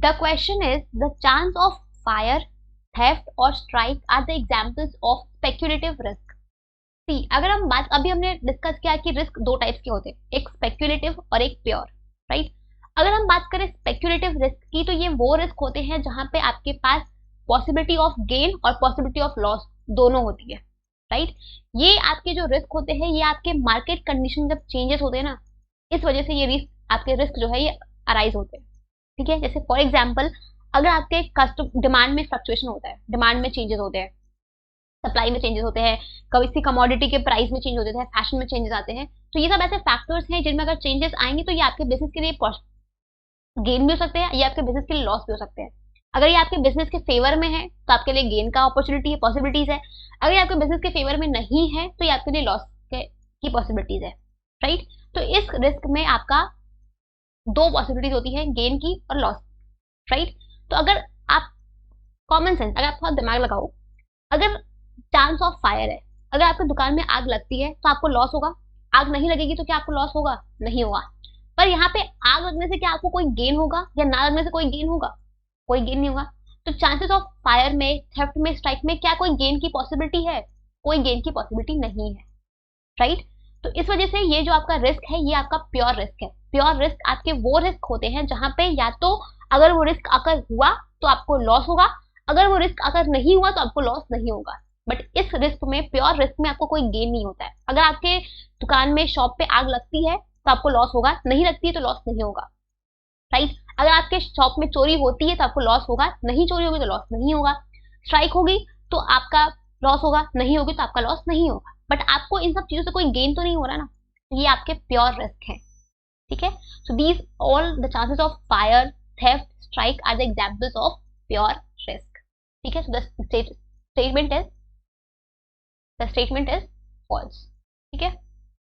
The question is the chance of fire, theft और strike are the examples of speculative risk. See, अगर हम बात, अभी हमने डिस्कस किया कि रिस्क दो टाइप्स के होते हैं, एक स्पेक्युलेटिव और एक प्योर, राइट। अगर हम बात करें स्पेक्युलेटिव रिस्क की, तो ये वो रिस्क होते हैं जहां पे आपके पास पॉसिबिलिटी ऑफ गेन और पॉसिबिलिटी ऑफ लॉस दोनों होती है, राइट। ये आपके जो रिस्क होते हैं, ये आपके मार्केट कंडीशन जब चेंजेस होते हैं ना, इस वजह से ये रिस्क, आपके रिस्क जो है ये अराइज होते हैं, ठीक है। जैसे फॉर एग्जाम्पल, अगर आपके कस्टम डिमांड में फ्लक्चुएशन होता है, डिमांड में चेंजेस होते हैं, सप्लाई में चेंजेस होते हैं, कभी सी कमोडिटी के प्राइस में चेंज होते हैं, फैशन में चेंजेस आते हैं, तो ये सब ऐसे फैक्टर्स हैं जिनमें अगर चेंजेस आएंगे तो ये आपके बिजनेस के लिए गेन भी हो सकते हैं, ये आपके बिजनेस के लिए लॉस भी हो सकते हैं। अगर ये आपके बिजनेस के फेवर में है तो आपके लिए गेन का अपॉर्चुनिटी है, पॉसिबिलिटीज है। अगर ये आपके बिजनेस के फेवर में नहीं है तो ये आपके लिए लॉस की पॉसिबिलिटीज है, राइट। तो इस रिस्क में आपका दो पॉसिबिलिटीज होती है, गेन की और लॉस, राइट। तो अगर आप कॉमन सेंस, अगर आप थोड़ा दिमाग लगाओ, अगर चांस ऑफ फायर है, अगर आपकी दुकान में आग लगती है तो आपको लॉस होगा, आग नहीं लगेगी तो क्या आपको लॉस होगा? नहीं होगा। पर यहाँ पे आग लगने से क्या आपको कोई गेन होगा या ना लगने से कोई गेन होगा? कोई गेन नहीं होगा। तो चांसेस ऑफ फायर में, थेफ्ट में, स्ट्राइक में क्या कोई गेन की पॉसिबिलिटी है? कोई गेन की पॉसिबिलिटी नहीं है, राइट। तो इस वजह से ये जो आपका रिस्क है ये आपका प्योर रिस्क है। प्योर रिस्क आपके वो रिस्क होते हैं जहां पे या तो अगर वो रिस्क अगर हुआ तो आपको लॉस होगा, अगर वो रिस्क अगर नहीं हुआ तो आपको लॉस नहीं होगा। बट इस रिस्क में, प्योर रिस्क में, आपको कोई गेन नहीं होता है। अगर आपके दुकान में, शॉप पे आग लगती है तो आपको लॉस होगा, नहीं लगती है तो लॉस नहीं होगा, राइट। अगर आपके शॉप में चोरी होती है तो आपको लॉस होगा, नहीं चोरी होगी तो लॉस नहीं होगा। स्ट्राइक होगी तो आपका लॉस होगा, नहीं होगी तो आपका लॉस नहीं होगा। बट आपको इन सब चीजों से कोई गेन तो नहीं हो रहा ना, तो ये आपके प्योर रिस्क है, ठीक है। So these all the chances of fire, theft, strike are the examples of pure risk, ठीक है। So the statement is false, ठीक है।